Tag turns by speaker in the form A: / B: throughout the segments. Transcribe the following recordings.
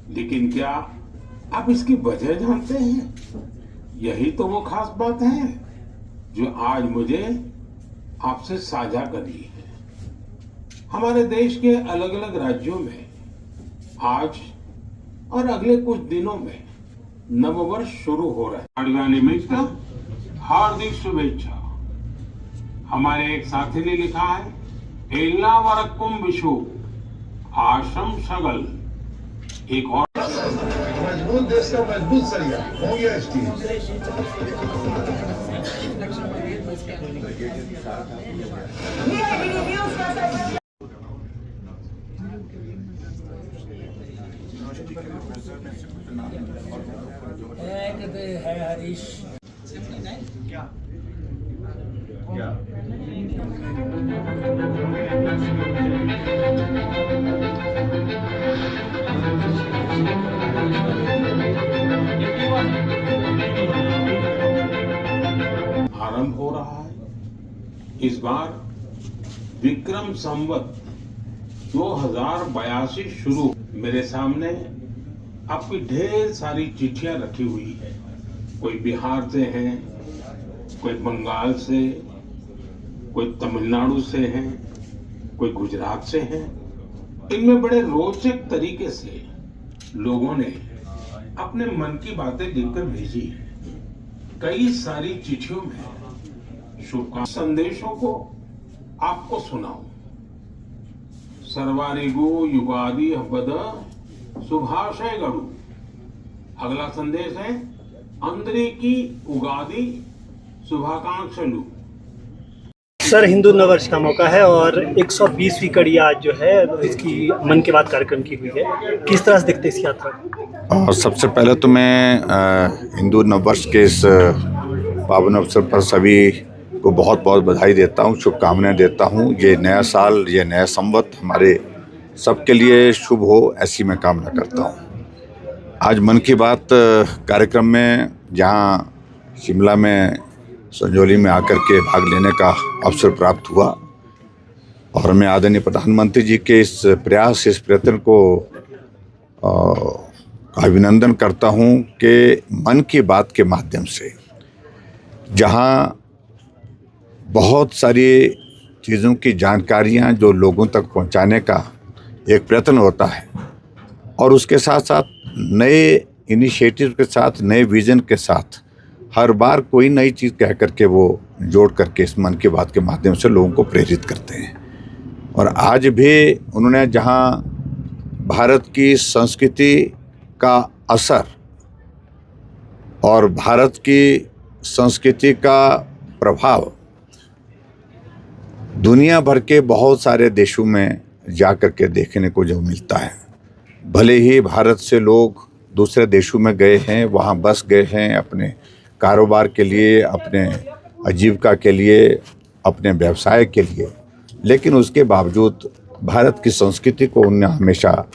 A: लेकिन क्या आप इसकी वजह जानते हैं? यही तो वो खास बात है जो आज मुझे आपसे साझा करनी है। हमारे देश के अलग अलग राज्यों में आज और अगले कुछ दिनों में नववर्ष शुरू हो रहा है। आड़वा निमित्त हार्दिक शुभेच्छा। हमारे एक साथी ने लिखा है, एल्ला वरक्कुम विशु आशम शगल। एक और
B: मजबूत देश का मजबूत सरिया हो गया स्टील।
C: है हरीश
A: आरंभ हो रहा है। इस बार विक्रम संवत 2082 शुरू। मेरे सामने आपकी ढेर सारी चिट्ठियां रखी हुई है। कोई बिहार से है, कोई बंगाल से, कोई तमिलनाडु से है, कोई गुजरात से है। इनमें बड़े रोचक तरीके से लोगों ने अपने मन की बातें लिखकर भेजी है। कई सारी चिट्ठियों में शुभकामना संदेशों को आपको सुनाऊं। सर्वारिगु युगादि हब्बद शुभाशय गढ़ू। अगला संदेश है, अंदरिकी उगादि शुभाकांक्षलु।
D: सर, हिंदू नववर्ष का मौका है और 120वीं कड़ी आज जो है इसकी मन की बात कार्यक्रम की हुई है। किस तरह से देखते हैं इस यात्रा को?
E: सबसे पहले तो मैं हिंदू नववर्ष के इस पावन अवसर पर सभी को बहुत बहुत बधाई देता हूँ, शुभकामनाएं देता हूँ। ये नया साल, ये नया संवत हमारे सबके लिए शुभ हो, ऐसी मैं कामना करता हूँ। आज मन की बात कार्यक्रम में जहाँ शिमला में संजौली में आकर के भाग लेने का अवसर प्राप्त हुआ और मैं आदरणीय प्रधानमंत्री जी के इस प्रयास, इस प्रयत्न को अभिनंदन करता हूं कि मन की बात के माध्यम से जहां बहुत सारी चीज़ों की जानकारियां जो लोगों तक पहुंचाने का एक प्रयत्न होता है और उसके साथ साथ नए इनिशिएटिव के साथ, नए विजन के साथ हर बार कोई नई चीज़ कह करके वो जोड़ करके इस मन की बात के माध्यम से लोगों को प्रेरित करते हैं। और आज भी उन्होंने जहां भारत की संस्कृति का असर और भारत की संस्कृति का प्रभाव दुनिया भर के बहुत सारे देशों में जा कर के देखने को जो मिलता है, भले ही भारत से लोग दूसरे देशों में गए हैं, वहाँ बस गए हैं अपने कारोबार के लिए, अपने आजीविका के लिए, अपने व्यवसाय के लिए, लेकिन उसके बावजूद भारत की संस्कृति को उन्होंने हमेशा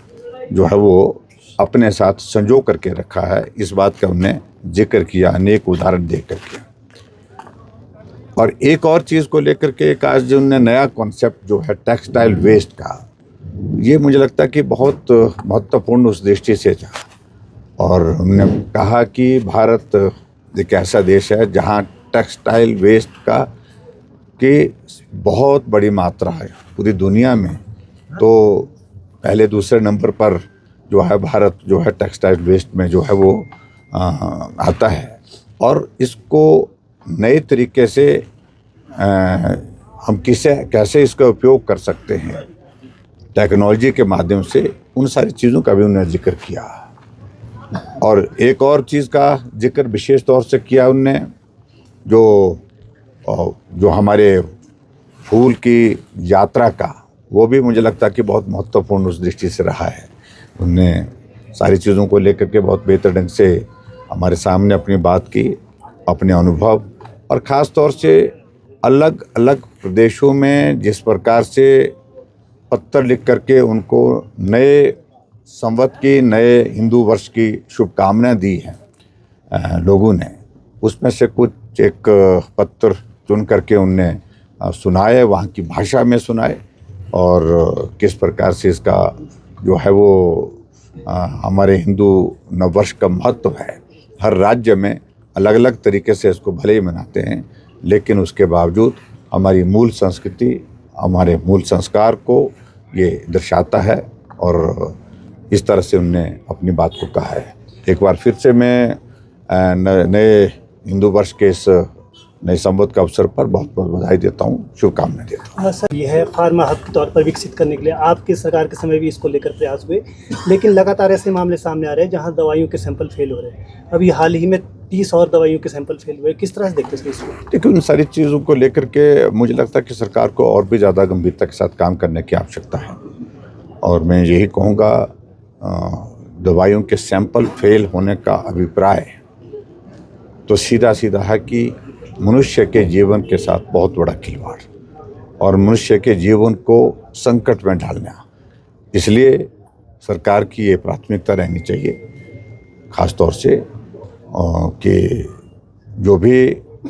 E: जो है वो अपने साथ संजो करके रखा है। इस बात का उन्होंने जिक्र किया, अनेक उदाहरण दे करके। और एक और चीज़ को लेकर के एक आज जो उन्होंने नया कॉन्सेप्ट जो है टेक्सटाइल वेस्ट का, ये मुझे लगता है कि बहुत महत्वपूर्ण उस दृष्टि से था। और उन्होंने कहा कि भारत एक ऐसा देश है जहाँ टेक्सटाइल वेस्ट का की बहुत बड़ी मात्रा है पूरी दुनिया में। तो पहले दूसरे नंबर पर जो है भारत जो है टेक्सटाइल वेस्ट में जो है वो आता है। और इसको नए तरीके से हम कैसे इसका उपयोग कर सकते हैं टेक्नोलॉजी के माध्यम से, उन सारी चीज़ों का भी उन्होंने जिक्र किया। और एक और चीज़ का जिक्र विशेष तौर से किया उनने, जो हमारे फूल की यात्रा का, वो भी मुझे लगता है कि बहुत महत्वपूर्ण उस दृष्टि से रहा है। उनने सारी चीज़ों को लेकर के बहुत बेहतर ढंग से हमारे सामने अपनी बात की, अपने अनुभव, और ख़ास तौर से अलग अलग प्रदेशों में जिस प्रकार से पत्र लिख करके उनको नए संवत की, नए हिंदू वर्ष की शुभकामनाएं दी हैं लोगों ने, उसमें से कुछ एक पत्र चुन करके उनने सुनाए, वहाँ की भाषा में सुनाए, और किस प्रकार से इसका जो है वो हमारे हिंदू नववर्ष का महत्व है। हर राज्य में अलग अलग तरीके से इसको भले ही मनाते हैं, लेकिन उसके बावजूद हमारी मूल संस्कृति, हमारे मूल संस्कार को ये दर्शाता है और इस तरह से उनने अपनी बात को कहा है। एक बार फिर से मैं नए हिंदू वर्ष के इस नए संवत के अवसर पर बहुत बहुत बधाई देता हूँ, शुभकामनाएं देता हूँ।
D: हाँ सर, यह है फार्मा हब के तौर पर विकसित करने के लिए आपकी सरकार के समय भी इसको लेकर प्रयास हुए, लेकिन लगातार ऐसे मामले सामने आ रहे हैं जहां दवाइयों के सैंपल फेल हो रहे हैं। अभी हाल ही में 30 और दवाइयों के सैंपल फेल हुए। किस तरह से देखते हैं इसको?
E: देखिए, उन सारी चीज़ों को लेकर के मुझे लगता है कि सरकार को और भी ज़्यादा गंभीरता के साथ काम करने की आवश्यकता है। और मैं यही कहूँगा, दवाइयों के सैंपल फेल होने का अभिप्राय तो सीधा सीधा है कि मनुष्य के जीवन के साथ बहुत बड़ा खिलवाड़ और मनुष्य के जीवन को संकट में डालना। इसलिए सरकार की ये प्राथमिकता रहनी चाहिए, ख़ास तौर से कि जो भी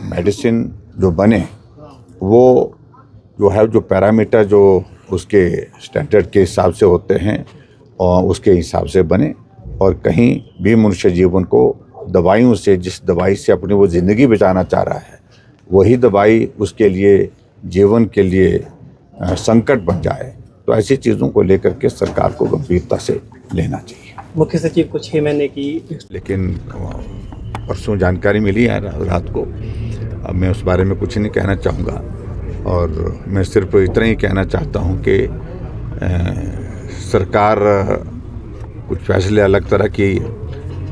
E: मेडिसिन जो बने वो जो है, जो पैरामीटर जो उसके स्टैंडर्ड के हिसाब से होते हैं और उसके हिसाब से बने, और कहीं भी मनुष्य जीवन को दवाइयों से, जिस दवाई से अपनी वो ज़िंदगी बचाना चाह रहा है, वही दवाई उसके लिए जीवन के लिए संकट बन जाए, तो ऐसी चीज़ों को लेकर के सरकार को गंभीरता से लेना चाहिए।
D: मुख्य सचिव को 6 महीने की,
E: लेकिन परसों जानकारी मिली है रात को। अब मैं उस बारे में कुछ नहीं कहना चाहूँगा, और मैं सिर्फ इतना ही कहना चाहता हूँ कि सरकार कुछ फैसले अलग तरह की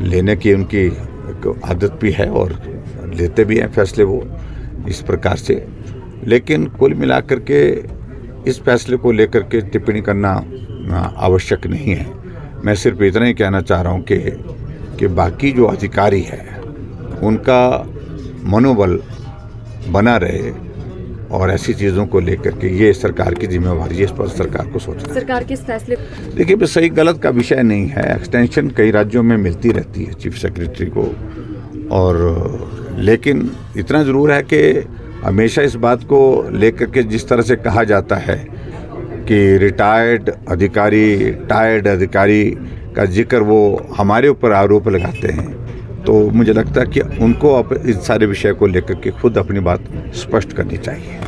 E: लेने की उनकी आदत भी है और लेते भी हैं फैसले वो इस प्रकार से, लेकिन कुल मिलाकर के इस फैसले को लेकर के टिप्पणी करना आवश्यक नहीं है। मैं सिर्फ इतना ही कहना चाह रहा हूँ कि बाकी जो अधिकारी है उनका मनोबल बना रहे, और ऐसी चीज़ों को लेकर के ये सरकार की जिम्मेवारी है, इस पर सरकार को सोचना।
F: सरकार के इस फैसले,
E: देखिए, बस सही गलत का विषय नहीं है। एक्सटेंशन कई राज्यों में मिलती रहती है चीफ सेक्रेटरी को, और लेकिन इतना ज़रूर है कि हमेशा इस बात को लेकर के जिस तरह से कहा जाता है कि रिटायर्ड अधिकारी, टायर्ड अधिकारी का जिक्र वो हमारे ऊपर आरोप लगाते हैं, तो मुझे लगता है कि उनको अब इस सारे विषय को लेकर के खुद अपनी बात स्पष्ट करनी चाहिए।